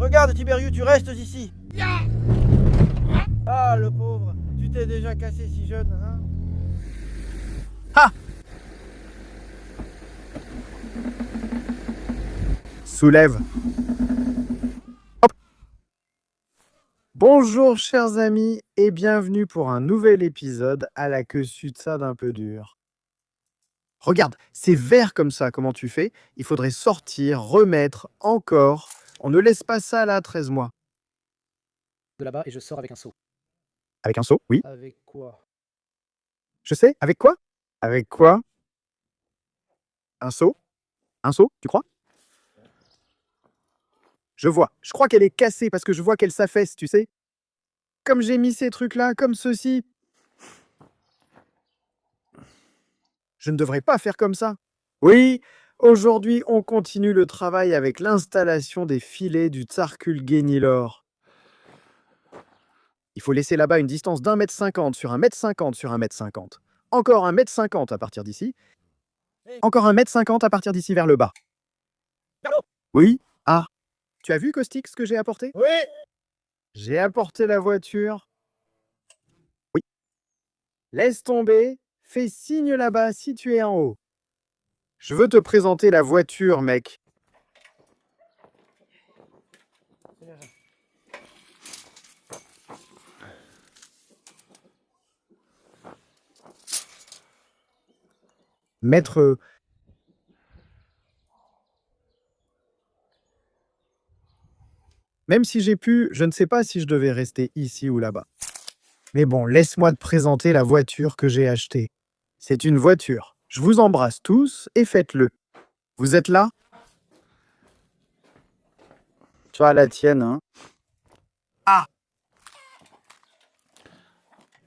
Regarde, Tiberius, tu restes ici. Ah, le pauvre. Tu t'es déjà cassé si jeune, hein? Ah! Soulève. Hop. Bonjour chers amis et bienvenue pour un nouvel épisode à la queue sud-ça d'un peu dur. Regarde, c'est vert comme ça, comment tu fais? Il faudrait sortir, remettre, encore. On ne laisse pas ça là, 13 mois. De là-bas et je sors avec un seau. Avec un seau, oui. Avec quoi? Je sais, avec quoi? Avec quoi? Un seau? Un seau, tu crois? Je vois, je crois qu'elle est cassée parce que je vois qu'elle s'affaisse, tu sais. Comme j'ai mis ces trucs-là, comme ceci. Je ne devrais pas faire comme ça. Oui, aujourd'hui, on continue le travail avec l'installation des filets du Tsarkulguenilor. Il faut laisser là-bas une distance d'1,50 m sur 1,50 m sur 1,50 m. Encore 1,50 m à partir d'ici. Encore 1,50 m à partir d'ici vers le bas. Oui. Ah. Tu as vu, Caustic, ce que j'ai apporté? Oui. J'ai apporté la voiture. Oui. Laisse tomber. Fais signe là-bas si tu es en haut. Je veux te présenter la voiture, mec. Maître... Même si j'ai pu, je ne sais pas si je devais rester ici ou là-bas. Mais bon, laisse-moi te présenter la voiture que j'ai achetée. C'est une voiture. Je vous embrasse tous et faites-le. Vous êtes là? Tu as la tienne, hein? Ah!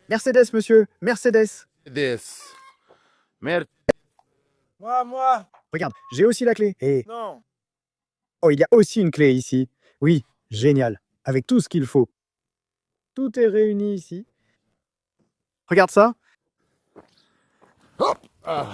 Mercedes, monsieur, Mercedes. This. Merde. Moi. Regarde, j'ai aussi la clé. Et... Non. Oh, il y a aussi une clé ici. Oui, génial. Avec tout ce qu'il faut. Tout est réuni ici. Regarde ça. Hop. Ah.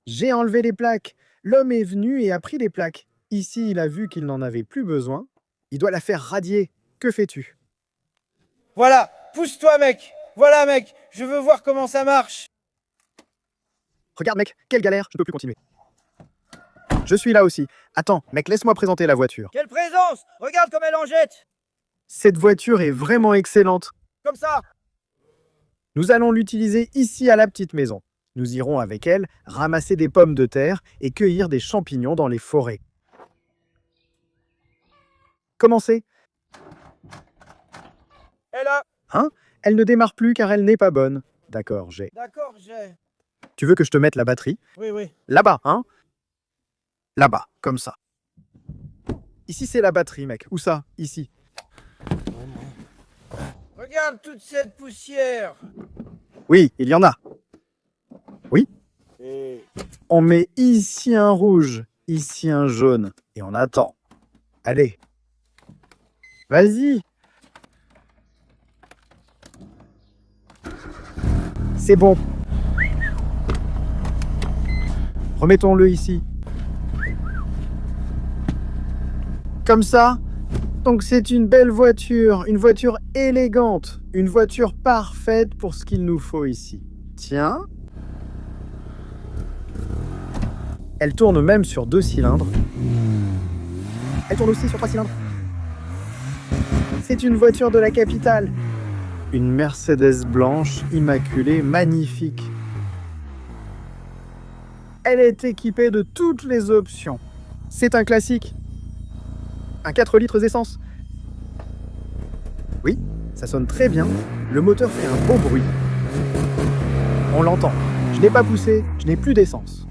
J'ai enlevé les plaques. L'homme est venu et a pris les plaques. Ici, il a vu qu'il n'en avait plus besoin. Il doit la faire radier. Que fais-tu? Voilà, pousse-toi, mec. Voilà, mec, je veux voir comment ça marche. Regarde, mec, quelle galère, je ne peux plus continuer. Je suis là aussi. Attends, mec, laisse-moi présenter la voiture. Quelle présence. Regarde comme elle en jette. Cette voiture est vraiment excellente. Comme ça. Nous allons l'utiliser ici à la petite maison. Nous irons avec elle ramasser des pommes de terre et cueillir des champignons dans les forêts. Commencez. Et là. Hein? Elle ne démarre plus car elle n'est pas bonne. D'accord, j'ai. D'accord, j'ai. Tu veux que je te mette la batterie? Oui. Là-bas, hein? Là-bas, comme ça. Ici, c'est la batterie, mec. Où ça? Ici. Regarde toute cette poussière. Oui, il y en a. Oui. Et... On met ici un rouge, ici un jaune. Et on attend. Allez. Vas-y. C'est bon. Remettons-le ici. Comme ça. Donc c'est une belle voiture, une voiture élégante, une voiture parfaite pour ce qu'il nous faut ici. Tiens. Elle tourne même sur 2 cylindres. Elle tourne aussi sur 3 cylindres. C'est une voiture de la capitale. Une Mercedes blanche, immaculée, magnifique. Elle est équipée de toutes les options. C'est un classique. Un 4 litres d'essence. Oui, ça sonne très bien. Le moteur fait un beau bruit. On l'entend. Je n'ai pas poussé, je n'ai plus d'essence.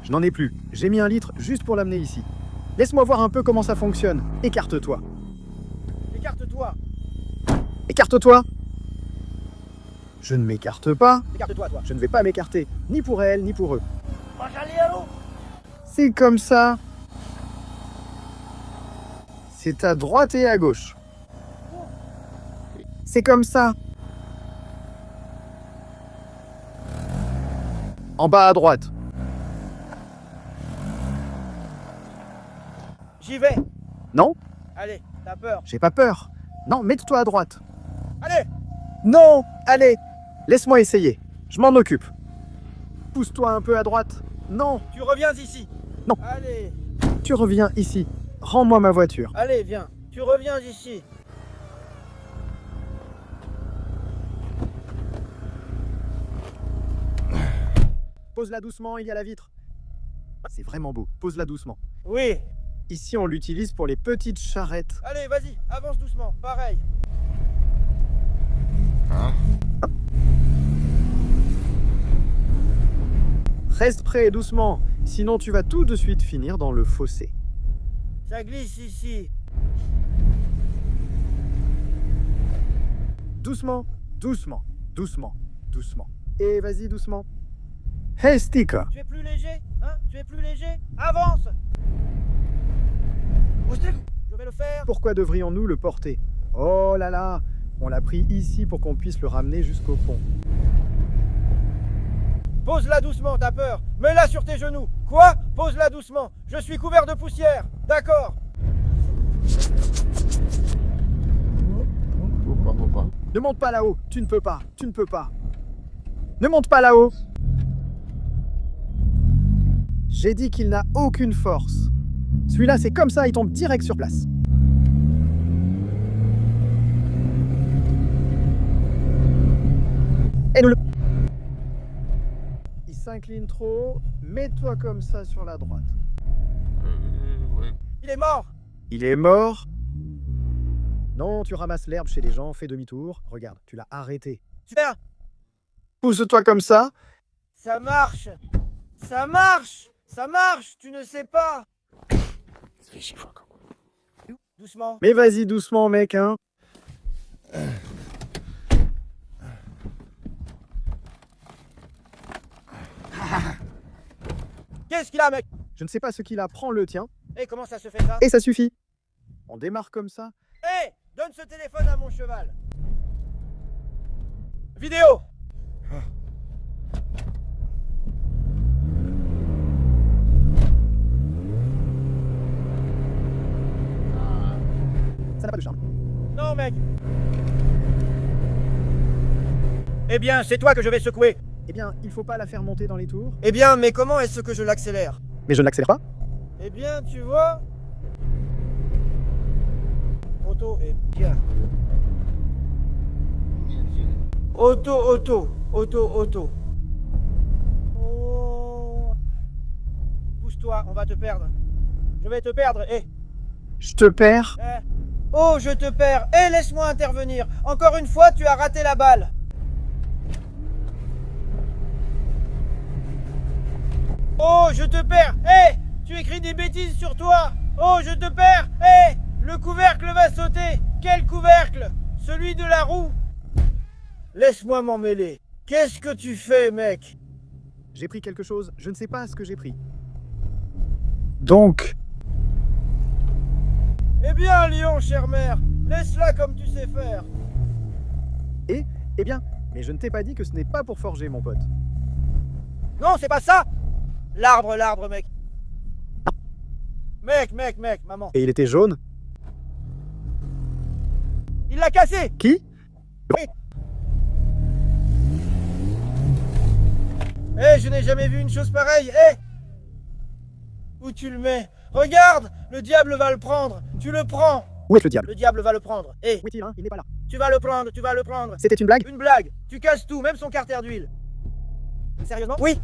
Je n'en ai plus. J'ai mis 1 litre juste pour l'amener ici. Laisse-moi voir un peu comment ça fonctionne. Écarte-toi. Écarte-toi. Écarte-toi. Je ne m'écarte pas. Écarte-toi, toi. Je ne vais pas m'écarter. Ni pour elle, ni pour eux. Moi, j'allais à l'eau. C'est comme ça. C'est à droite et à gauche. C'est comme ça. En bas à droite. J'y vais. Non, Allez, t'as peur. j'ai pas peur. Non, mets-toi à droite. Allez. Non, allez. Laisse-moi essayer. Je m'en occupe. Pousse-toi un peu à droite. Non, Tu reviens ici. Non. Allez, tu reviens ici. Rends-moi ma voiture. allez, viens. Tu reviens ici. Pose-la doucement, il y a la vitre. C'est vraiment beau. Pose-la doucement. Oui. Ici, on l'utilise pour les petites charrettes. Allez, vas-y, avance doucement. Pareil. Reste près doucement, sinon tu vas tout de suite finir dans le fossé. Ça glisse ici. Doucement, doucement, doucement, doucement. Et vas-y doucement. Hey Sticker, Tu es plus léger, hein? Tu es plus léger? Avance. Je vais le faire. pourquoi devrions-nous le porter? Oh là là, on l'a pris ici pour qu'on puisse le ramener jusqu'au pont. Pose-la doucement, t'as peur. Mets-la sur tes genoux. Quoi? Pose-la doucement. Je suis couvert de poussière. D'accord. Pourquoi? Ne monte pas là-haut, tu ne peux pas, tu ne peux pas. Ne monte pas là-haut. J'ai dit qu'il n'a aucune force. Celui-là, c'est comme ça, il tombe direct sur place. Et nous le... Il s'incline trop. Mets-toi comme ça sur la droite. Ouais. Il est mort. Il est mort. Non, tu ramasses l'herbe chez les gens, fais demi-tour. Regarde, tu l'as arrêté. Super. Pousse-toi comme ça. Ça marche. Ça marche. Ça marche. Tu ne sais pas. Ça fait chier, quoi. Doucement. Mais vas-y doucement, mec, hein. Qu'est-ce qu'il a, mec? Je ne sais pas ce qu'il a, prends le tien. Eh, comment ça se fait ça? Et ça suffit. On démarre comme ça. Eh, donne ce téléphone à mon cheval. Vidéo. Ça n'a pas de charme. Non, mec. Eh bien, c'est toi que je vais secouer. Eh bien, il faut pas la faire monter dans les tours. Eh bien, mais comment est-ce que je l'accélère? Mais je ne l'accélère pas. Eh bien, tu vois. Auto est bien. Auto. Oh. Pousse-toi, on va te perdre. Je vais te perdre, eh. Je te perds. Eh. Oh, je te perds. Eh, laisse-moi intervenir. Encore une fois, tu as raté la balle. Oh, je te perds. Eh, tu écris des bêtises sur toi. Oh, je te perds. Eh, le couvercle va sauter. Quel couvercle? Celui de la roue. Laisse-moi m'en mêler. Qu'est-ce que tu fais, mec? J'ai pris quelque chose, je ne sais pas ce que j'ai pris. Donc, Eh bien, Lion, chère mère, laisse-la comme tu sais faire. eh bien, mais je ne t'ai pas dit que ce n'est pas pour forger, mon pote. Non, c'est pas ça. L'arbre, mec. Mec, maman. Et il était jaune. Il l'a cassé. Qui? Eh, je n'ai jamais vu une chose pareille. Eh, où tu le mets? Regarde, le diable va le prendre. Tu le prends. Où est le diable? Le diable va le prendre. Eh, Où est-il, hein? Il n'est pas là. tu vas le prendre, tu vas le prendre. C'était une blague? Une blague. Tu casses tout, même son carter d'huile. Sérieusement? Oui.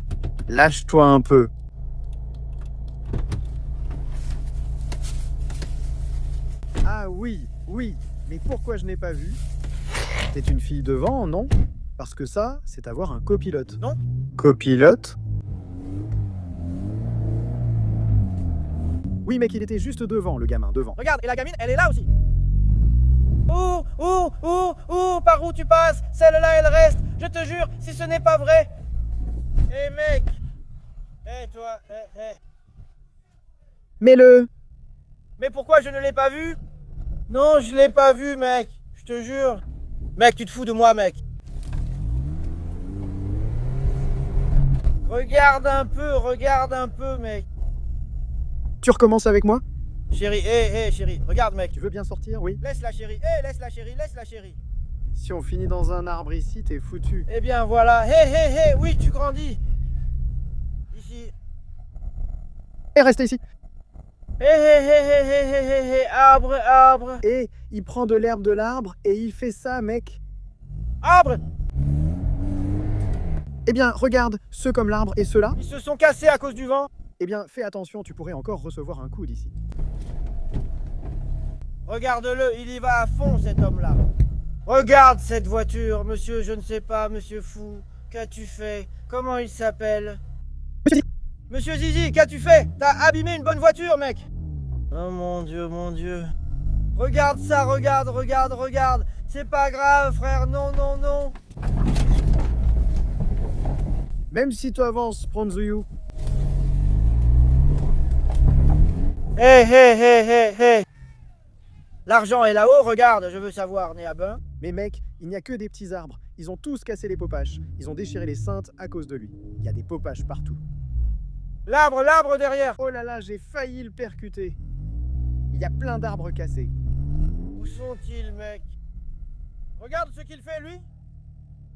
Lâche-toi un peu. Ah oui, mais pourquoi je n'ai pas vu? C'est une fille devant, non? Parce que ça, c'est avoir un copilote. Non. Copilote? Oui, mec, il était juste devant, le gamin, devant. Regarde, et la gamine, elle est là aussi. Par où tu passes? Celle-là, elle reste. Je te jure, si ce n'est pas vrai. Eh, mec. Eh, toi, eh. Mets-le! Mais pourquoi je ne l'ai pas vu? Non, je l'ai pas vu, mec. Je te jure. Mec, tu te fous de moi, mec. regarde un peu, mec. Tu recommences avec moi? Chérie, chérie, regarde, mec. Tu veux bien sortir, oui? Laisse la chérie, laisse la chérie, laisse la chérie. Si on finit dans un arbre ici, t'es foutu. Eh bien, voilà. Oui, tu grandis. Ici. Et restez ici. Arbre. Et il prend de l'herbe de l'arbre et il fait ça, mec. Arbre. Eh bien, regarde, ceux comme l'arbre et ceux-là. Ils se sont cassés à cause du vent. Eh bien, fais attention, tu pourrais encore recevoir un coup d'ici. Regarde-le, il y va à fond, cet homme-là. Regarde cette voiture, monsieur, je ne sais pas, monsieur fou. Qu'as-tu fait? Comment il s'appelle? Monsieur Zizi, qu'as-tu fait? T'as abîmé une bonne voiture, mec. Oh mon Dieu, mon Dieu. Regarde ça, regarde. C'est pas grave, frère, non. Même si tu avances, Pronzouyou. Hé. L'argent est là-haut, regarde, je veux savoir, né à bain. Mais mec, il n'y a que des petits arbres. Ils ont tous cassé les popaches. Ils ont déchiré les cintres à cause de lui. Il y a des popaches partout. L'arbre derrière. Oh là là, j'ai failli le percuter. Il y a plein d'arbres cassés. Où sont-ils, mec? Regarde ce qu'il fait, lui.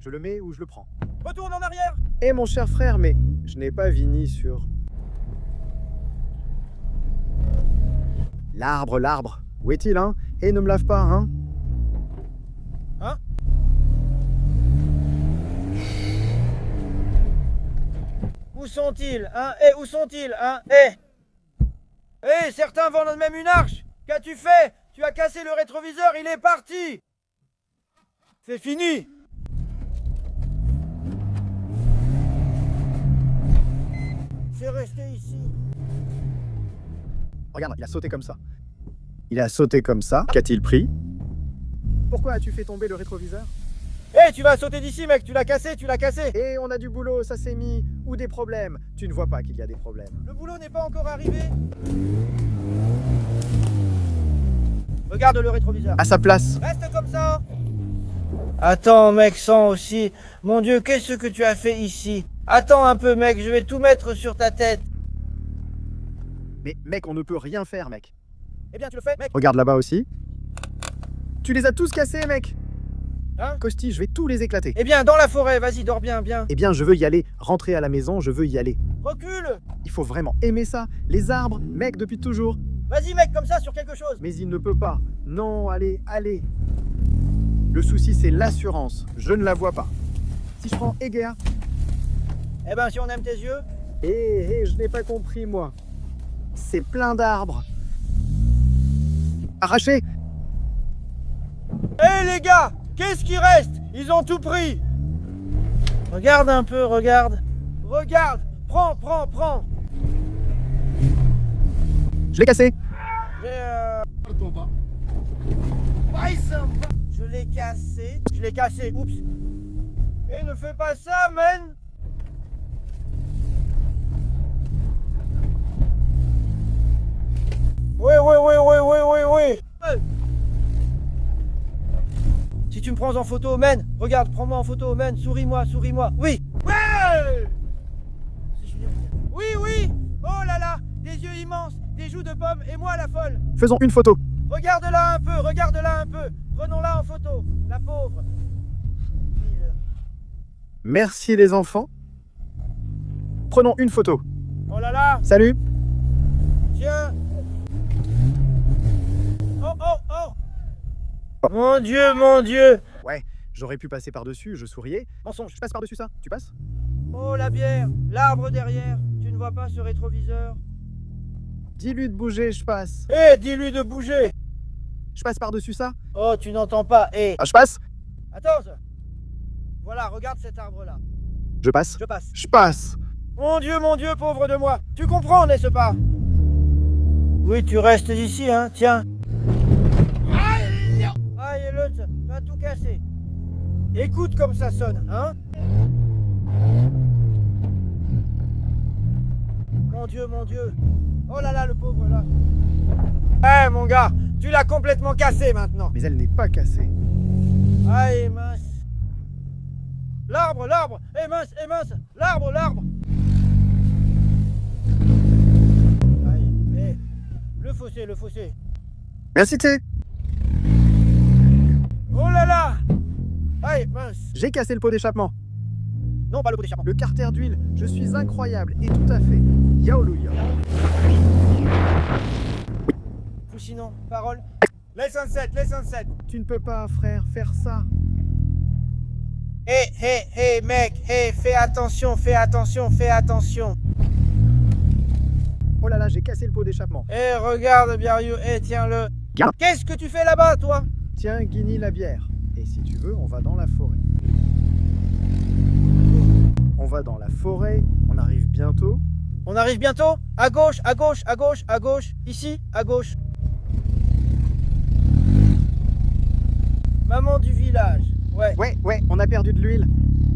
Je le mets ou je le prends. Retourne en arrière. Eh mon cher frère, mais je n'ai pas Vini sur... L'arbre. Où est-il, hein? Et ne me lave pas, hein? Hein? Où sont-ils, hein? Où sont-ils, hein? Certains vendent même une arche. Qu'as-tu fait? Tu as cassé le rétroviseur, il est parti. C'est fini. C'est resté ici. Regarde, il a sauté comme ça. Qu'a-t-il pris? Pourquoi as-tu fait tomber le rétroviseur? Tu vas sauter d'ici, mec, tu l'as cassé. Et on a du boulot, ça s'est mis. Ou des problèmes. Tu ne vois pas qu'il y a des problèmes. Le boulot n'est pas encore arrivé. Regarde le rétroviseur. À sa place. Reste comme ça. Attends, mec, sans aussi. Mon Dieu, qu'est-ce que tu as fait ici? Attends un peu, mec, je vais tout mettre sur ta tête. Mais mec, on ne peut rien faire, mec. Eh bien, tu le fais, mec. Regarde là-bas aussi. Tu les as tous cassés, mec. Hein? Costi, je vais tous les éclater. Eh bien, dans la forêt, vas-y, dors bien. Eh bien, je veux y aller. Rentrer à la maison, je veux y aller. Recule. Il faut vraiment aimer ça. Les arbres, mec, depuis toujours. Vas-y, mec, comme ça, sur quelque chose. Mais il ne peut pas. Non, allez. Le souci, c'est l'assurance. Je ne la vois pas. Si je prends Egea... Eh ben, si on aime tes yeux... je n'ai pas compris, moi. C'est plein d'arbres. Arraché. Les gars, qu'est-ce qui reste? Ils ont tout pris. Regarde un peu, regarde. Prends. Je l'ai cassé. Je l'ai cassé, oups. Et ne fais pas ça, man. Oui. Si tu me prends en photo, man, regarde, prends-moi en photo, man, souris-moi. Oui. Ouais. Oui. Oh là là, des yeux immenses, des joues de pomme et moi la folle. Faisons une photo. Regarde-la un peu. Prenons-la en photo, la pauvre. Merci les enfants. Prenons une photo. Oh là là. Salut. Tiens. Oh. Mon Dieu. Ouais, j'aurais pu passer par-dessus, je souriais. Mensonge, je passe par-dessus ça. Tu passes? Oh la bière, l'arbre derrière. Tu ne vois pas ce rétroviseur? Dis-lui de bouger, je passe. Dis-lui de bouger. Je passe par-dessus ça? Oh, tu n'entends pas. Ah, je passe? Attends. Voilà, regarde cet arbre-là. Je passe? Je passe. Je passe. Mon Dieu, pauvre de moi. Tu comprends, n'est-ce pas? Oui, tu restes ici, hein, tiens. Aïe, l'autre, tu as tout cassé. Écoute comme ça sonne, hein? Mon Dieu. Oh là là, le pauvre là. Mon gars, tu l'as complètement cassé maintenant. Mais elle n'est pas cassée. Aïe, mince. L'arbre. Mince, l'arbre. fossé. Merci, T. Oh là là! Aïe, mince. J'ai cassé le pot d'échappement. Non, pas le pot d'échappement. Le carter d'huile, je suis incroyable et tout à fait. Yaoluya. Ou sinon, parole. L'essentiel, l'essentiel. Tu ne peux pas, frère, faire ça. Hé, mec, hé, fais attention, fais attention, fais attention. Oh là là, j'ai cassé le pot d'échappement. Hé, regarde, Biariou, hé, tiens-le. Garde. Qu'est-ce que tu fais là-bas, toi? Tiens, Guigny, la bière. Et si tu veux, on va dans la forêt. On va dans la forêt, on arrive bientôt. On arrive bientôt? À gauche, à gauche, à gauche, à gauche. Ici, à gauche. Maman du village. Ouais. Ouais, on a perdu de l'huile.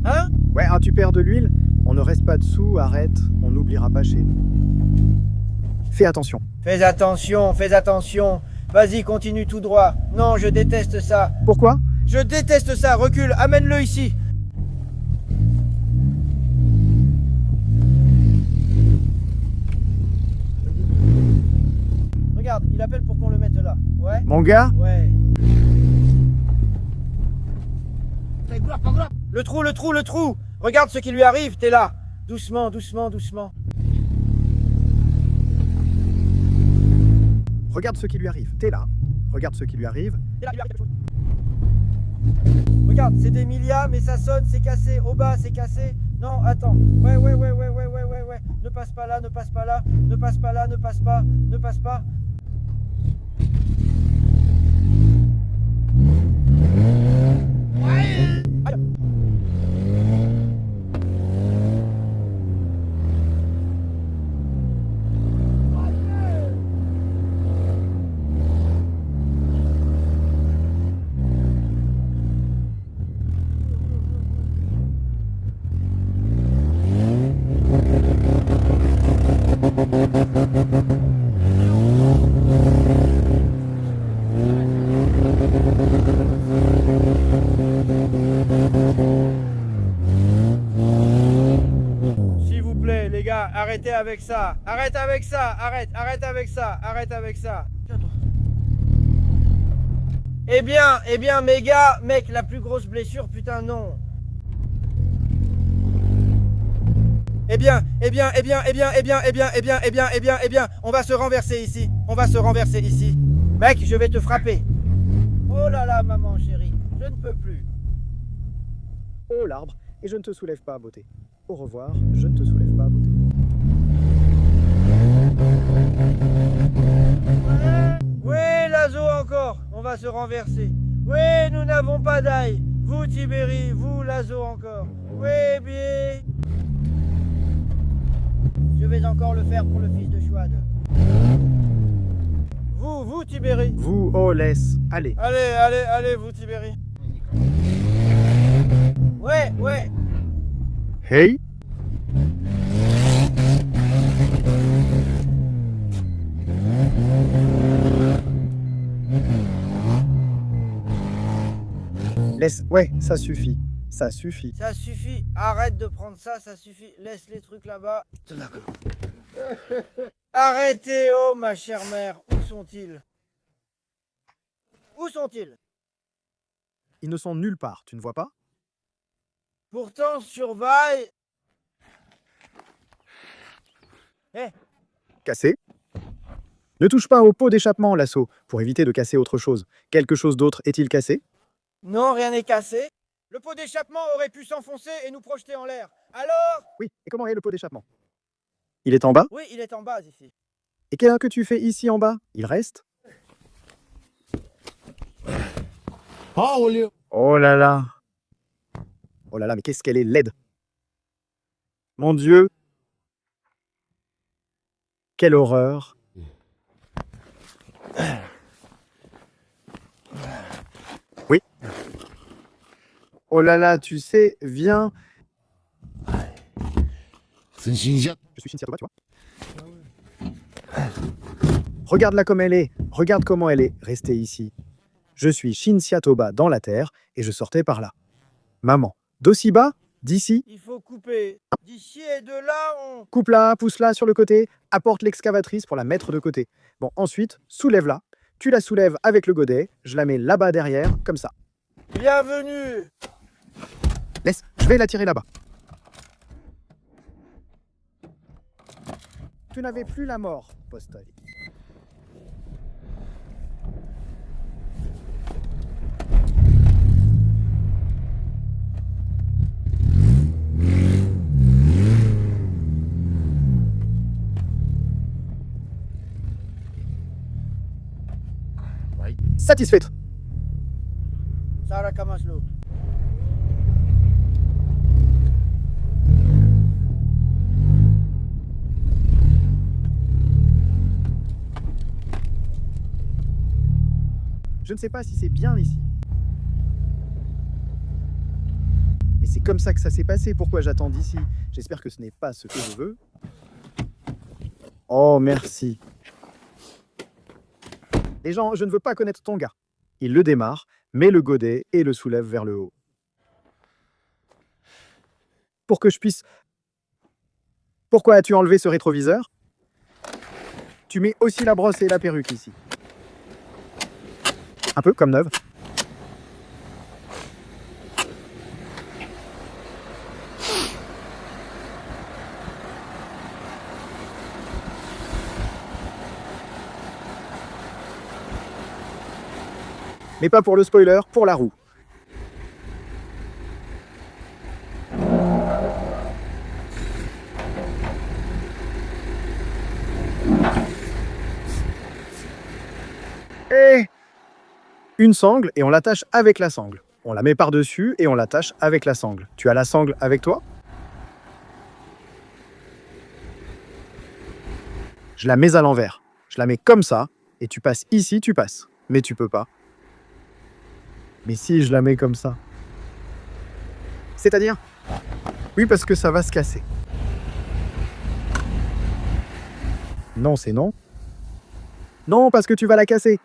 Hein? Ouais, ah, tu perds de l'huile, on ne reste pas dessous, arrête, on n'oubliera pas chez nous. Fais attention. Fais attention, fais attention. Vas-y, continue tout droit. Non, je déteste ça. Pourquoi? Je déteste ça. Recule, amène-le ici. Regarde, il appelle pour qu'on le mette là. Ouais? Mon gars? Ouais. Le trou, le trou, le trou. Regarde ce qui lui arrive, t'es là. Doucement, doucement, doucement. Regarde ce qui lui arrive. T'es là. Regarde ce qui lui arrive. T'es là, il lui arrive quelque chose. Regarde, c'est des milliards, mais ça sonne, c'est cassé. Au bas, c'est cassé. Non, attends. Ouais. Ne passe pas là, ne passe pas là. Ne passe pas là, ne passe pas. Ne passe pas. Aïe. S'il vous plaît, les gars, arrêtez avec ça. Arrête avec ça. Arrête avec ça. Arrête avec ça. Eh bien, mes gars, mec, la plus grosse blessure, putain, non. Eh bien, on va se renverser ici. On va se renverser ici. Mec, je vais te frapper. Oh là là, maman chérie, je ne peux plus. Oh l'arbre, et je ne te soulève pas, beauté. Au revoir, je ne te soulève pas, beauté. Oui, Lazo encore, on va se renverser. Oui, nous n'avons pas d'ail. Vous, Tibéri, vous, Lazo encore. Oui, bien. Je vais encore le faire pour le fils de Chouad. Vous, Tibéri. Vous, oh laisse, allez. Allez, vous, Tibéri. Ouais. Hey. Laisse, ouais, ça suffit. Ça suffit. Ça suffit, arrête de prendre ça, ça suffit. Laisse les trucs là-bas. Arrêtez, oh ma chère mère, où sont-ils? Où sont-ils? Ils ne sont nulle part, tu ne vois pas? Pourtant, surveille. Cassé. Ne touche pas au pot d'échappement, Lasso, pour éviter de casser autre chose. Quelque chose d'autre est-il cassé? Non, rien n'est cassé. Le pot d'échappement aurait pu s'enfoncer et nous projeter en l'air. Alors? Oui, et comment est le pot d'échappement? Il est en bas? Oui, il est en bas ici. Et qu'est-ce que tu fais ici en bas? Il reste? Oh là là! Oh là là, mais qu'est-ce qu'elle est laide! Mon Dieu! Quelle horreur! Oui? Oh là là, tu sais, viens. Je suis Cynthia Toba, tu vois? Regarde-la comme elle est. Regarde comment elle est restée ici. Je suis Cynthia Toba dans la terre et je sortais par là. Maman, d'aussi bas, D'ici, Il faut couper. D'ici et de là, on... coupe-la, pousse-la sur le côté, apporte l'excavatrice pour la mettre de côté. Bon, ensuite, soulève-la. Tu la soulèves avec le godet, je la mets là-bas derrière, comme ça. Bienvenue. Laisse, je vais la tirer là-bas. Tu n'avais plus la mort, Postoli. Satisfaite. Sarah Kamaslo. Je ne sais pas si c'est bien ici. Mais c'est comme ça que ça s'est passé. Pourquoi j'attends d'ici? J'espère que ce n'est pas ce que je veux. Oh, merci. Les gens, je ne veux pas connaître ton gars. Il le démarre, met le godet et le soulève vers le haut. Pour que je puisse... Pourquoi as-tu enlevé ce rétroviseur? Tu mets aussi la brosse et la perruque ici. Un peu comme neuve. Mais pas pour le spoiler, pour la roue. Et une sangle et on l'attache avec la sangle. On la met par-dessus et on l'attache avec la sangle. Tu as la sangle avec toi? Je la mets à l'envers. Je la mets comme ça et tu passes ici, tu passes. Mais tu peux pas. Mais si je la mets comme ça. C'est-à-dire? Oui, parce que ça va se casser. Non, c'est non. Non, parce que tu vas la casser.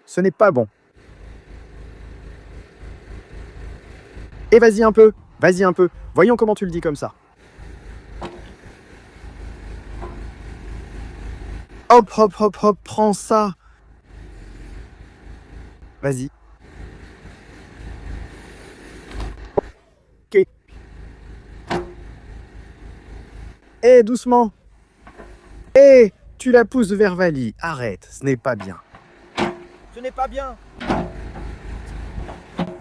Ce n'est pas bon. Et vas-y un peu. Vas-y un peu. Voyons comment tu le dis comme ça. Hop, hop, hop, hop, prends ça. Vas-y. Ok. Eh, doucement. Eh, tu la pousses vers Vali. Arrête, ce n'est pas bien. Ce n'est pas bien.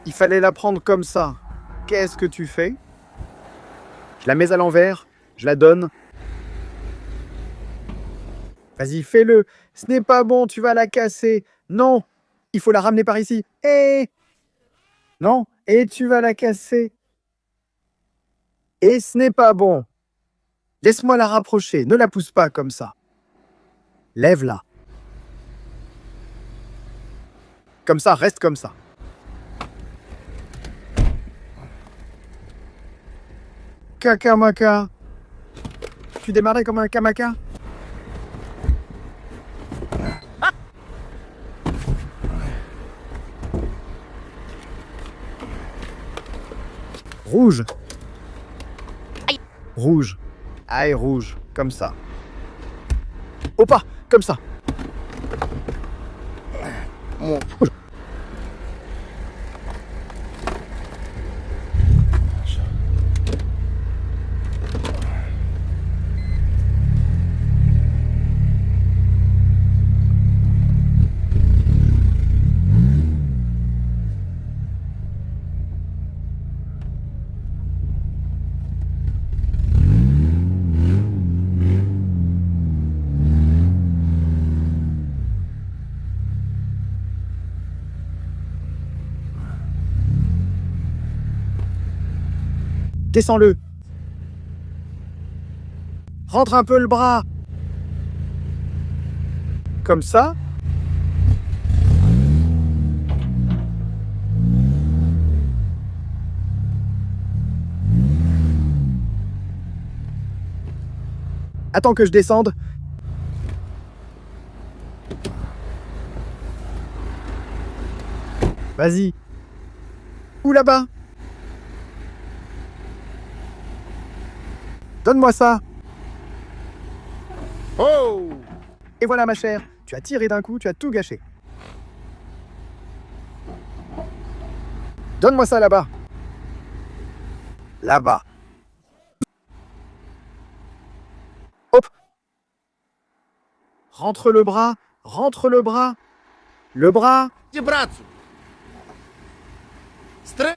Il fallait la prendre comme ça. Qu'est-ce que tu fais? Je la mets à l'envers, je la donne. Vas-y, fais-le. Ce n'est pas bon, tu vas la casser. Non, il faut la ramener par ici. Eh! Non, et tu vas la casser. Et ce n'est pas bon. Laisse-moi la rapprocher, ne la pousse pas comme ça. Lève-la. Comme ça, reste comme ça. Kakamaka. Tu démarrais comme un kamaka? Rouge. Rouge. Aïe, rouge. Comme ça. Au pas, comme ça. Rouge. Descends-le. Rentre un peu le bras. Comme ça. Attends que je descende. Vas-y. Ou là-bas. Donne-moi ça. Oh! Et voilà ma chère, tu as tiré d'un coup, tu as tout gâché. Donne-moi ça là-bas. Là-bas. Hop. Rentre le bras, rentre le bras. Le bras. De braço! Stre...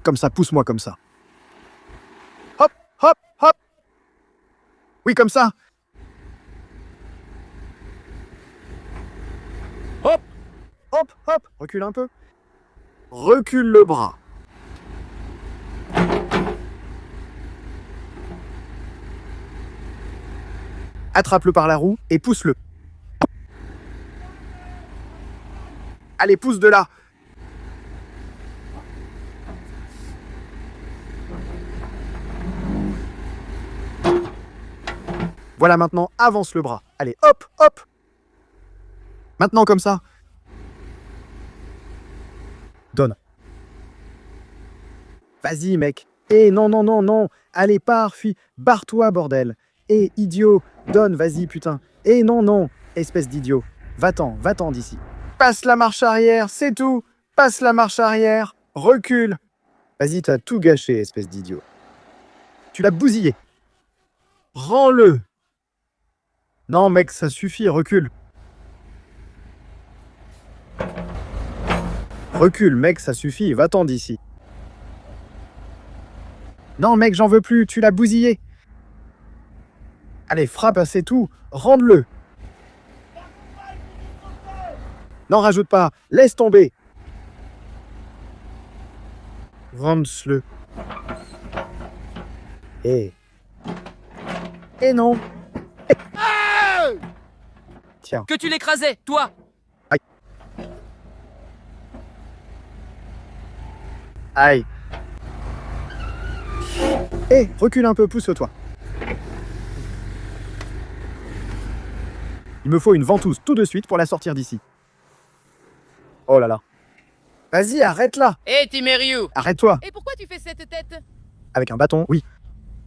Comme ça, pousse-moi comme ça. Hop, hop, hop. Oui, comme ça. Hop! Hop, hop. Recule un peu. Recule le bras. Attrape-le par la roue et pousse-le. Allez, pousse de là. Voilà, maintenant, avance le bras. Allez, hop, hop. Maintenant, comme ça. Donne. Vas-y, mec. Eh, non, non, non, non. Allez, pars, fuis. Barre-toi, bordel. Eh, idiot. Donne, vas-y, putain. Eh, non, non. Espèce d'idiot. Va-t'en d'ici. Passe la marche arrière, c'est tout. Passe la marche arrière. Recule. Vas-y, t'as tout gâché, espèce d'idiot. Tu l'as bousillé. Rends-le. Non, mec, ça suffit, recule. Recule, mec, ça suffit, va-t'en d'ici. Non, mec, j'en veux plus, tu l'as bousillé. Allez, frappe, c'est tout. Rende-le. N'en rajoute pas, laisse tomber. Rende-le. Eh. Eh non. Tiens. Que tu l'écrasais, toi! Aïe. Eh, recule un peu, pousse-toi. Il me faut une ventouse tout de suite pour la sortir d'ici. Oh là là. Vas-y, arrête-la. Hé, Timeriu! Arrête-toi. Et pourquoi tu fais cette tête? Avec un bâton, oui.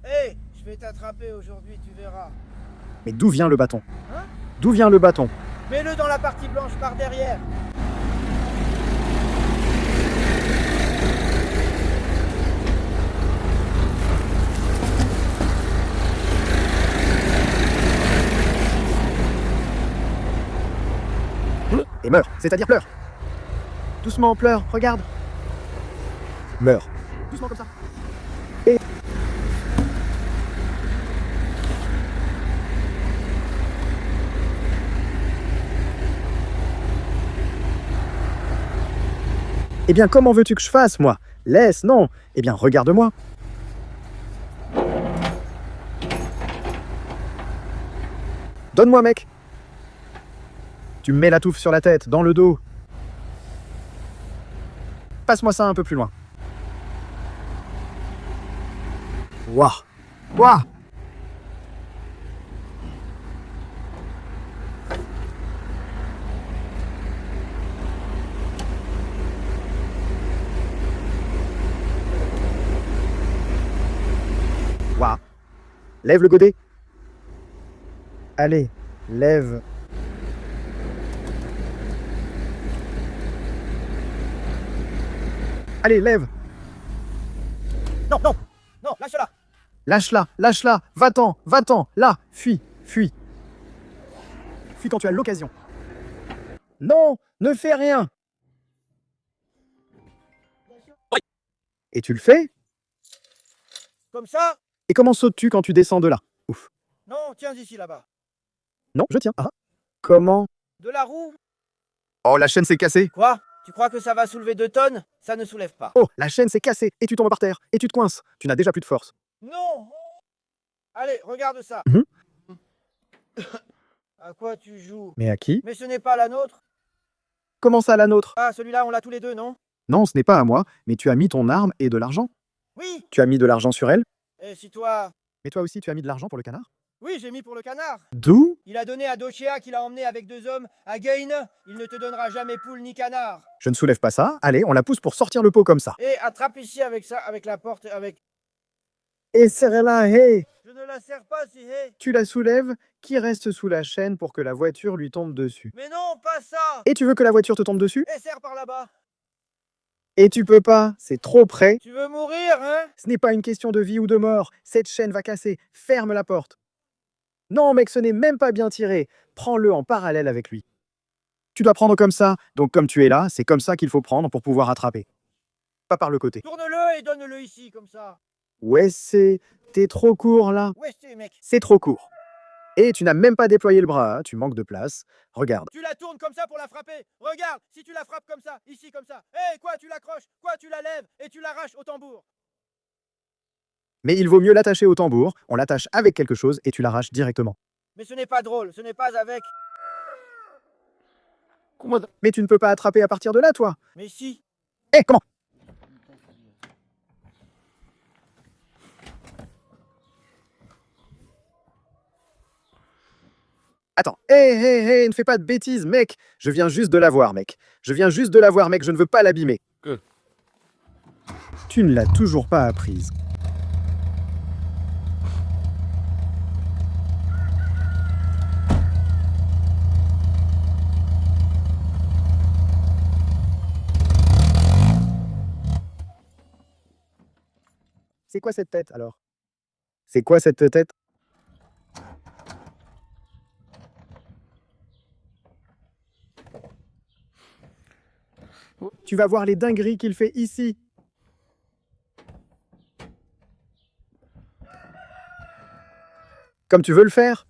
Hé, je vais t'attraper aujourd'hui, tu verras. Mais d'où vient le bâton? Hein? D'où vient le bâton? Mets-le dans la partie blanche par derrière. Et meurs, c'est-à-dire pleure. Doucement, pleure, regarde. Meurs. Doucement comme ça. Et... Eh bien, comment veux-tu que je fasse, moi? Laisse, non. Eh bien, regarde-moi. Donne-moi, mec. Tu me mets la touffe sur la tête, dans le dos. Passe-moi ça un peu plus loin. Waouh. Waouh. Waouh. Lève le godet. Allez, lève. Allez, lève. Non, non, non, lâche-la. Lâche-la, lâche-la. Va-t'en, va-t'en. Là, fuis, fuis. Fuis quand tu as l'occasion. Non, ne fais rien. Et tu le fais? Comme ça? Et comment sautes-tu quand tu descends de là? Ouf. Non, tiens ici, là-bas. Non, je tiens. Ah. Comment? De la roue? Oh, la chaîne s'est cassée. Quoi? Tu crois que ça va soulever 2 tonnes? Ça ne soulève pas. Oh, la chaîne s'est cassée. Et tu tombes par terre. Et tu te coinces. Tu n'as déjà plus de force. Non! Allez, regarde ça. Mhm. À quoi tu joues? Mais à qui? Mais ce n'est pas la nôtre. Comment ça, la nôtre? Ah, celui-là, on l'a tous les deux, non? Non, ce n'est pas à moi, mais tu as mis ton arme et de l'argent. Oui. Tu as mis de l'argent sur elle. Et si toi... Mais toi aussi, tu as mis de l'argent pour le canard? Oui, j'ai mis pour le canard. D'où? Il a donné à Dochea qu'il a emmené avec 2 hommes à Gaine. Il ne te donnera jamais poule ni canard. Je ne soulève pas ça. Allez, on la pousse pour sortir le pot comme ça. Et attrape ici avec ça, avec la porte, avec... Et serre-la, hé! Je ne la serre pas si, hé. Tu la soulèves, qui reste sous la chaîne pour que la voiture lui tombe dessus. Mais non, pas ça. Et tu veux que la voiture te tombe dessus? Et serre par là-bas. Et tu peux pas, c'est trop près. Tu veux mourir, hein? Ce n'est pas une question de vie ou de mort. Cette chaîne va casser. Ferme la porte. Non, mec, ce n'est même pas bien tiré. Prends-le en parallèle avec lui. Tu dois prendre comme ça. Donc, comme tu es là, c'est comme ça qu'il faut prendre pour pouvoir attraper. Pas par le côté. Tourne-le et donne-le ici, comme ça. Ouais, t'es trop court là. Ouais, c'est, mec. C'est trop court. Et tu n'as même pas déployé le bras. Hein. Tu manques de place. Regarde. Tu la tournes comme ça pour la frapper. Regarde, si tu la frappes comme ça, ici comme ça. Hé, quoi, tu l'accroches, quoi, tu la lèves et tu l'arraches au tambour. Mais il vaut mieux l'attacher au tambour. On l'attache avec quelque chose et tu l'arraches directement. Mais ce n'est pas drôle, ce n'est pas avec. Comment... Mais tu ne peux pas attraper à partir de là, toi. Mais si. Eh, comment? Attends, hé, ne fais pas de bêtises, mec. Je viens juste de la voir, mec. Je viens juste de la voir, mec. Je ne veux pas l'abîmer. Que? Tu ne l'as toujours pas apprise. C'est quoi cette tête, alors? C'est quoi cette tête? Tu vas voir les dingueries qu'il fait ici. Comme tu veux le faire.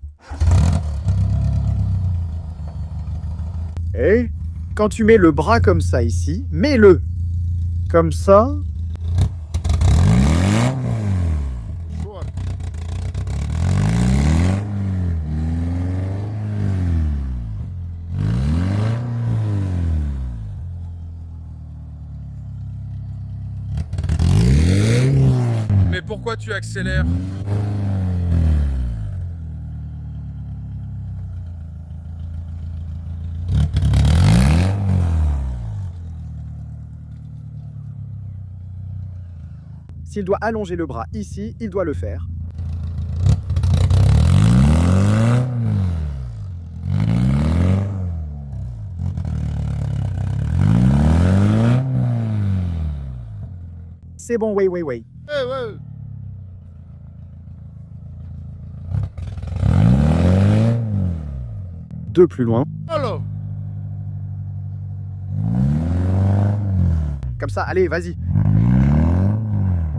Et quand tu mets le bras comme ça ici, mets-le. Comme ça. Quoi? Mais pourquoi tu accélères? S'il doit allonger le bras ici, il doit le faire. C'est bon, ouais. Eh ouais. Deux plus loin. Alors. Comme ça, allez, vas-y.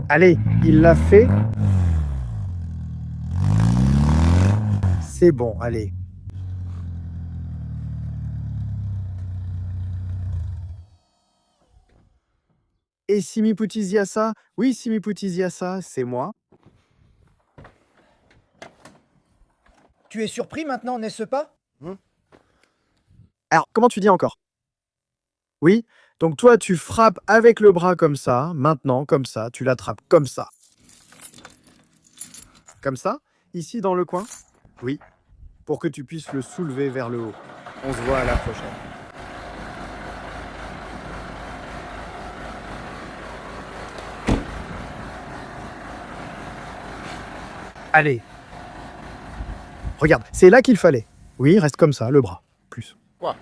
Allez, il l'a fait. C'est bon, allez. Et Simiputiziasa? Oui, Simiputiziasa, c'est moi. Tu es surpris maintenant, n'est-ce pas? Alors, comment tu dis encore? Oui, donc toi, tu frappes avec le bras comme ça. Maintenant, comme ça, tu l'attrapes comme ça. Comme ça, ici dans le coin? Oui, pour que tu puisses le soulever vers le haut. On se voit à la prochaine. Allez. Regarde, c'est là qu'il fallait. Oui, reste comme ça, le bras. Plus. Quoi?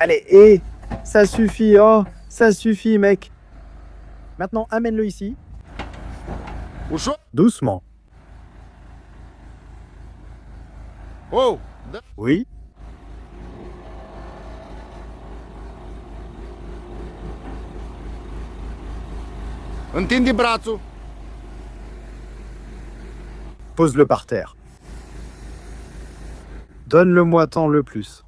Allez, et ça suffit, oh, ça suffit, mec. Maintenant, amène-le ici. Au chaud? Doucement. Oh! Oui. Întinde brațul. Pose-le par terre. Donne-le-moi, tends le plus.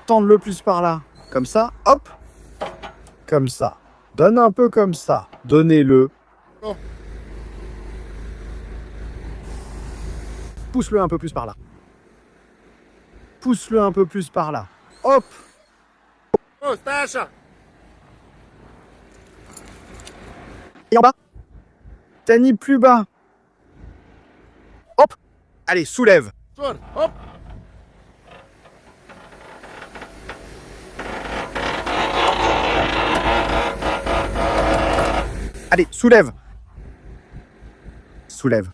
Tends le plus par là. Comme ça, hop. Comme ça. Donne un peu comme ça. Donnez-le. Oh. Pousse-le un peu plus par là. Pousse-le un peu plus par là. Hop. Oh, Stasha! Et en bas. Tani, plus bas. Hop. Allez, soulève. Soir, hop! Allez, soulève. Soulève.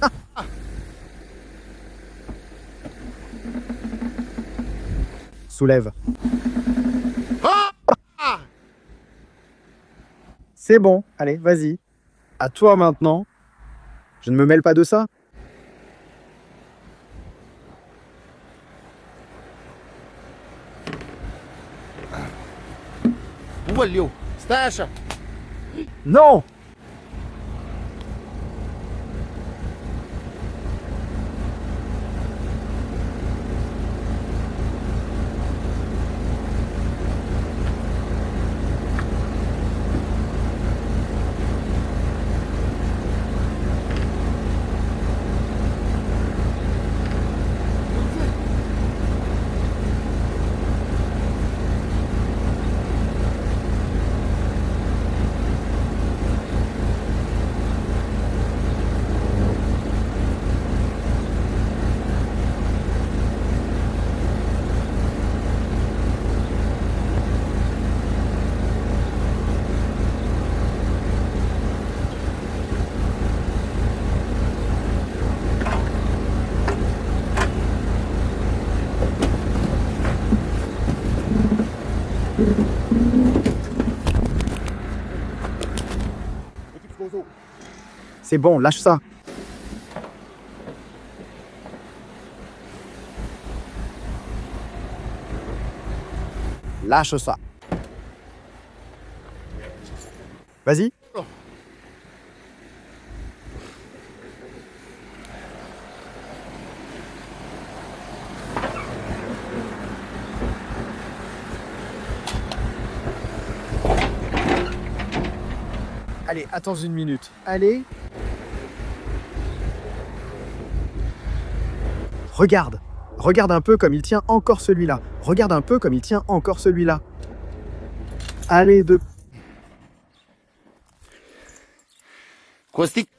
Ah. Soulève. Ah! C'est bon, allez, vas-y. À toi maintenant. Je ne me mêle pas de ça. هو اليوم ستاشا. Non. C'est bon, lâche ça. Lâche ça. Vas-y. Allez, attends une minute. Allez. Regarde. Regarde un peu comme il tient encore celui-là. Regarde un peu comme il tient encore celui-là. Allez, deux. Kostik.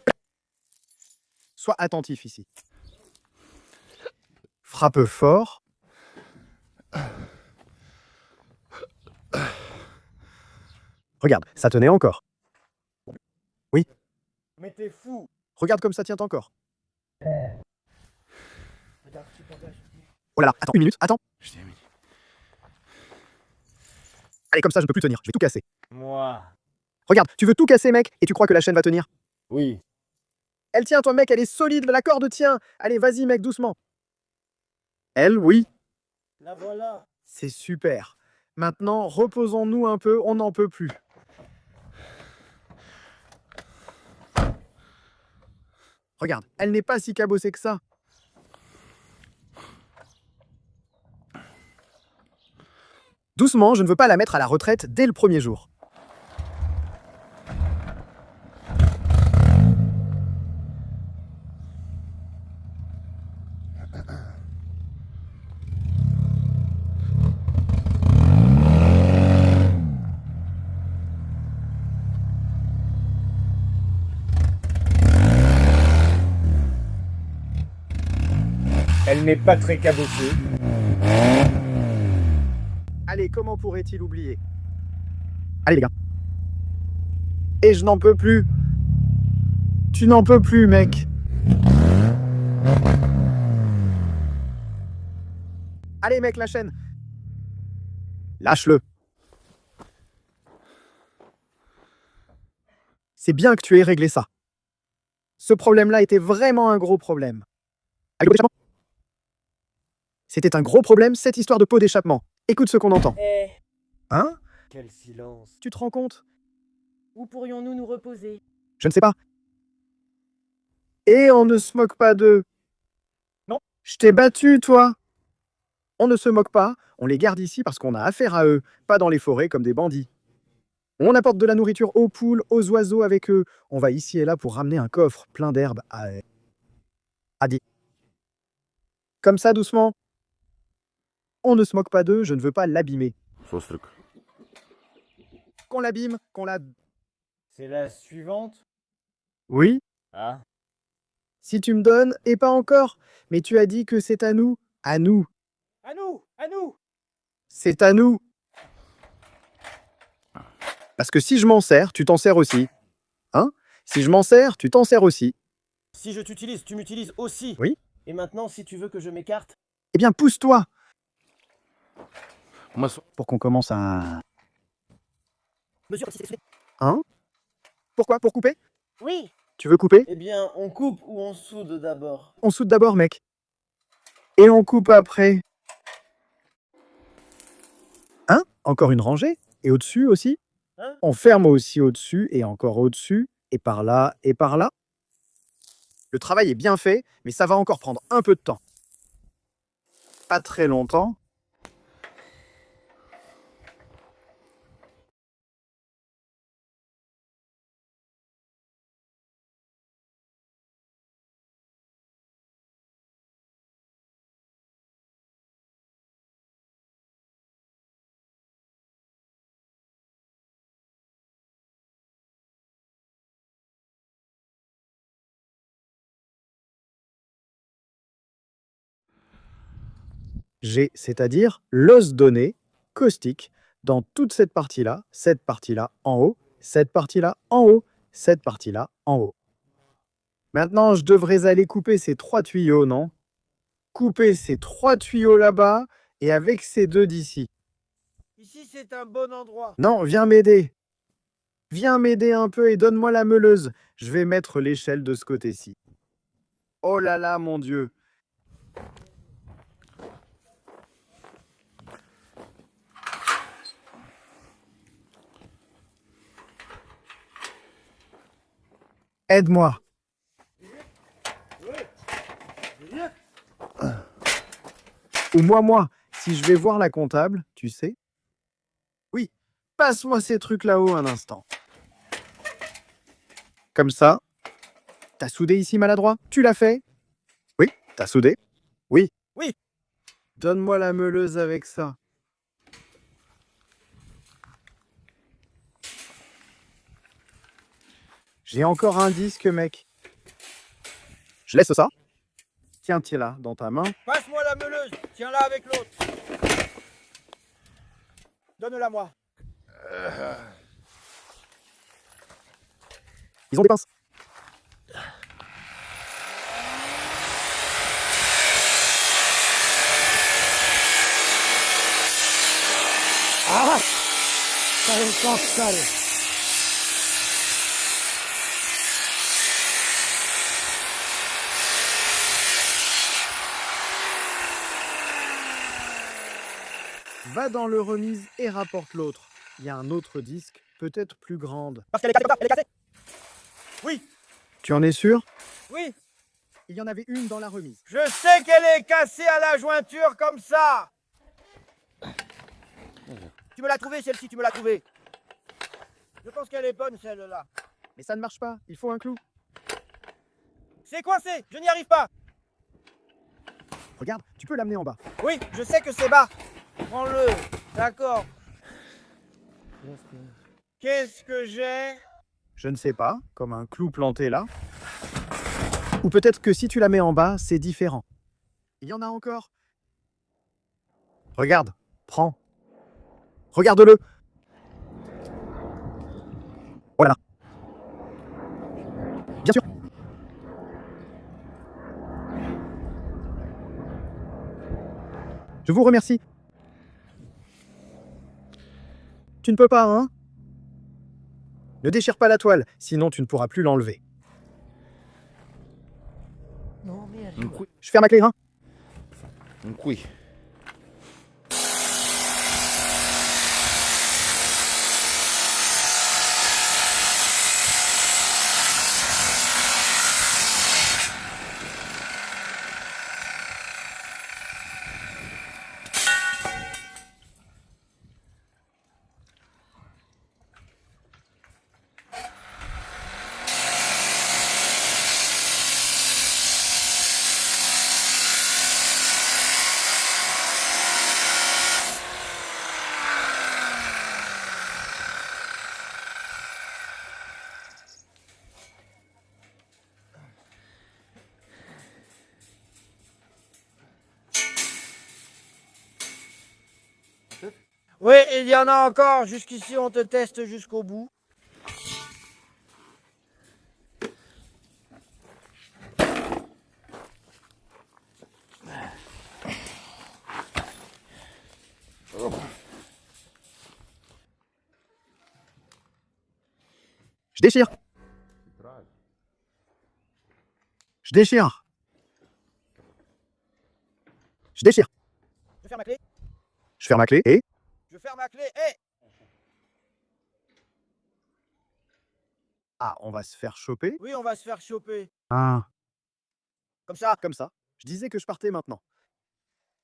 Sois attentif ici. Frappe fort. Regarde, ça tenait encore. Oui. Mais t'es fou. Regarde comme ça tient encore. Oh là là, attends une minute, attends. Allez, comme ça, je ne peux plus tenir. Je vais tout casser. Moi. Regarde, tu veux tout casser, mec, et tu crois que la chaîne va tenir? Oui. Elle tient, toi, mec, elle est solide, la corde tient. Allez, vas-y, mec, doucement. Elle, oui. La voilà. C'est super. Maintenant, reposons-nous un peu, on n'en peut plus. Regarde, elle n'est pas si cabossée que ça. Doucement, je ne veux pas la mettre à la retraite dès le premier jour. Elle n'est pas très cabossée. Allez, comment pourrait-il oublier? Allez, les gars. Et je n'en peux plus. Tu n'en peux plus, mec. Allez, mec, la chaîne. Lâche-le. C'est bien que tu aies réglé ça. Ce problème-là était vraiment un gros problème. Avec le pot d'échappement. C'était un gros problème, cette histoire de pot d'échappement. Écoute ce qu'on entend. Eh. Hein? Quel silence. Tu te rends compte? Où pourrions-nous nous reposer? Je ne sais pas. Et on ne se moque pas d'eux. Non. Je t'ai battu, toi. On ne se moque pas, on les garde ici parce qu'on a affaire à eux, pas dans les forêts comme des bandits. On apporte de la nourriture aux poules, aux oiseaux avec eux. On va ici et là pour ramener un coffre plein d'herbes à Adi. Comme ça, doucement. On ne se moque pas d'eux, je ne veux pas l'abîmer. Sostruk. Qu'on l'abîme, qu'on la... C'est la suivante. Oui, Ah. si tu me donnes, et pas encore. Mais tu as dit que c'est à nous. À nous. À nous! À nous! C'est à nous. Parce que si je m'en sers, tu t'en sers aussi. Hein? Si je m'en sers, tu t'en sers aussi. Si je t'utilise, tu m'utilises aussi. Oui. Et maintenant, si tu veux que je m'écarte. Eh bien, pousse-toi Mas pour qu'on commence à... Monsieur, si c'est... Hein? Pourquoi? Pour couper? Oui. Tu veux couper? Eh bien, on coupe ou on soude d'abord? On soude d'abord, mec. Et on coupe après. Hein? Encore une rangée? Et au-dessus aussi? Hein? On ferme aussi au-dessus et encore au-dessus, et par là et par là. Le travail est bien fait, mais ça va encore prendre un peu de temps. Pas très longtemps. J'ai, c'est-à-dire l'os donné, caustique, dans toute cette partie-là en haut, cette partie-là en haut, cette partie-là en haut. Maintenant, je devrais aller couper ces 3 tuyaux, non? Couper ces 3 tuyaux là-bas et avec ces 2 d'ici. Ici, c'est un bon endroit. Non, viens m'aider. Viens m'aider un peu et donne-moi la meuleuse. Je vais mettre l'échelle de ce côté-ci. Oh là là, mon Dieu. Aide-moi. Ou moi, si je vais voir la comptable, tu sais. Oui, passe-moi ces trucs là-haut un instant. Comme ça. T'as soudé ici maladroit? Tu l'as fait? Oui, t'as soudé? Oui. Oui. Donne-moi la meuleuse avec ça. J'ai encore un disque, mec. Je laisse ça. Tiens-là dans ta main. Passe-moi la meuleuse. Tiens-la avec l'autre. Donne-la moi. Ils ont des pinces. Va dans le remise et rapporte l'autre. Il y a un autre disque, peut-être plus grande. Parce qu'elle est cassée comme ça. Elle est cassée. Oui. Tu en es sûr? Oui. Il y en avait une dans la remise. Je sais qu'elle est cassée à la jointure comme ça. Tu me l'as trouvée, celle-ci, tu me l'as trouvée. Je pense qu'elle est bonne, celle-là. Mais ça ne marche pas, il faut un clou. C'est coincé, je n'y arrive pas. Regarde, tu peux l'amener en bas. Oui, je sais que c'est bas. Prends-le. D'accord. Qu'est-ce que j'ai? Je ne sais pas, comme un clou planté là. Ou peut-être que si tu la mets en bas, c'est différent. Il y en a encore. Regarde, prends. Regarde-le. Voilà. Bien sûr. Je vous remercie. Tu ne peux pas, hein? Ne déchire pas la toile, sinon tu ne pourras plus l'enlever. Je ferme ma clé, hein? Qui. Oui, il y en a encore. Jusqu'ici, on te teste jusqu'au bout. Je déchire. Je déchire. Je déchire. Je ferme ma clé. Je ferme ma clé et... Je ferme ma clé. Hé! Ah, on va se faire choper. Oui, on va se faire choper. Ah, Comme ça. comme ça. Je disais que je partais maintenant.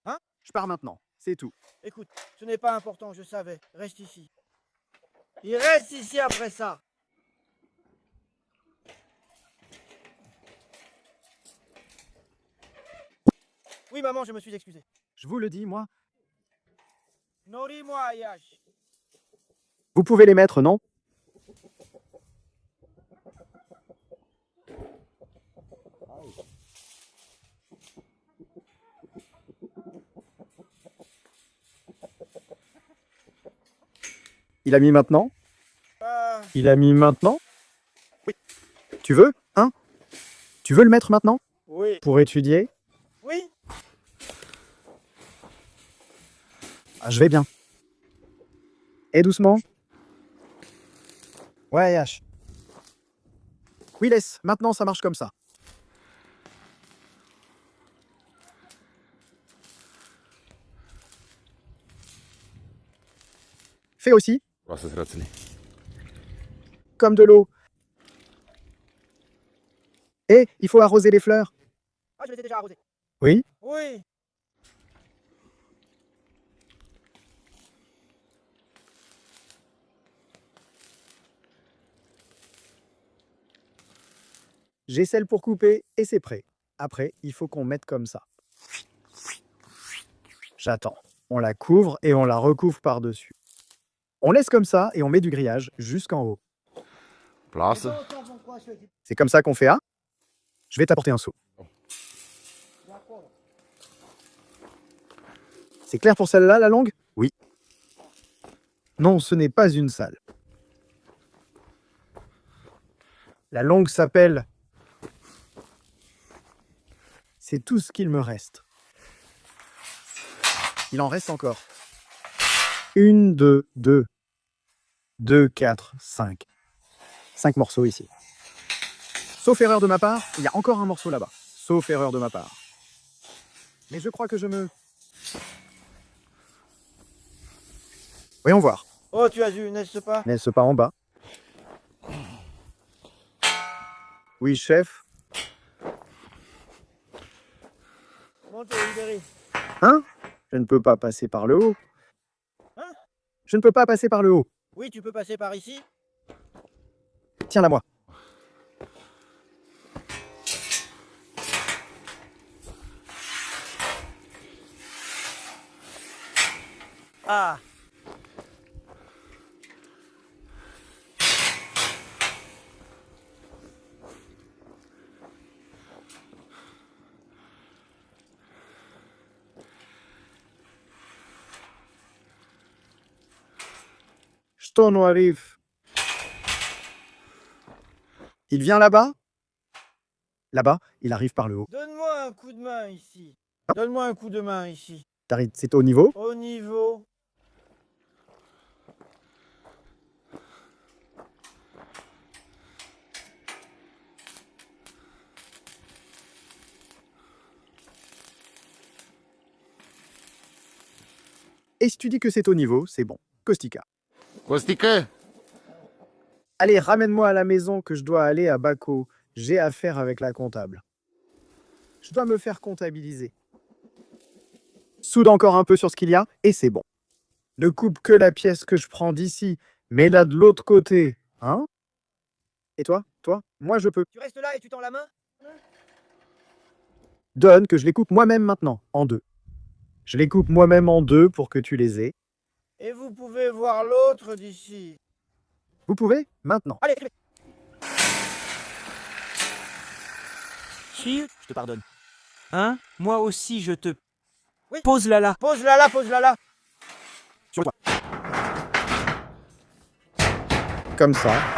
Hein? Je pars maintenant, c'est tout. Écoute, ce n'est pas important, je savais. Reste ici. Il reste ici après ça. Oui, maman, je me suis excusé. Je vous le dis, moi. Nourris-moi, Yash. Vous pouvez les mettre, non? Il a mis maintenant? Il a mis maintenant? Oui. Tu veux, hein? Tu veux le mettre maintenant? Oui. Pour étudier? Oui. Ah, je vais bien. Et doucement. Ouais, H. Oui, laisse. Maintenant, ça marche comme ça. Fais aussi, Proste sracný. comme de l'eau. Et il faut arroser les fleurs. Ah, je les ai déjà arrosés. Oui. Oui. J'ai celle pour couper et c'est prêt. Après, il faut qu'on mette comme ça. J'attends. On la couvre et on la recouvre par-dessus. On laisse comme ça et on met du grillage jusqu'en haut. Place. C'est comme ça qu'on fait, hein? Je vais t'apporter un seau. C'est clair pour celle-là, la longue? Oui. Non, ce n'est pas une salle. La longue s'appelle... C'est tout ce qu'il me reste. Il en reste encore. 1, 2, 2. 2, 4, 5. 5 morceaux ici. Sauf erreur de ma part, il y a encore un morceau là-bas. Sauf erreur de ma part. Mais je crois que je me... Voyons voir. Oh, tu as vu, n'est-ce pas? N'est-ce pas en bas? Oui, chef. Montez, libéré. Hein? Je ne peux pas passer par le haut. Hein? Je ne peux pas passer par le haut. Oui, tu peux passer par ici. Tiens-la moi. Ah. Stono arrive. Il vient là-bas? Là-bas, il arrive par le haut. Donne-moi un coup de main ici. Donne-moi un coup de main ici. Tarid, c'est au niveau? Au niveau. Et si tu dis que c'est au niveau, c'est bon. Kostika. Kostike. Allez, ramène-moi à la maison que je dois aller à Bako. J'ai affaire avec la comptable. Je dois me faire comptabiliser. Soude encore un peu sur ce qu'il y a et c'est bon. Ne coupe que la pièce que je prends d'ici, mets-la de l'autre côté, hein? Et toi? Toi? Moi je peux. Tu restes là et tu tends la main? Donne que je les coupe moi-même maintenant, en deux. Je les coupe moi-même en deux pour que tu les aies. Et vous pouvez voir l'autre d'ici. Vous pouvez? Maintenant. Allez, écrivez. Chill, je te pardonne. Hein? Moi aussi, je te... Oui. Pose-la là. Pose-la là, pose-la là. Sur le toit. comme ça.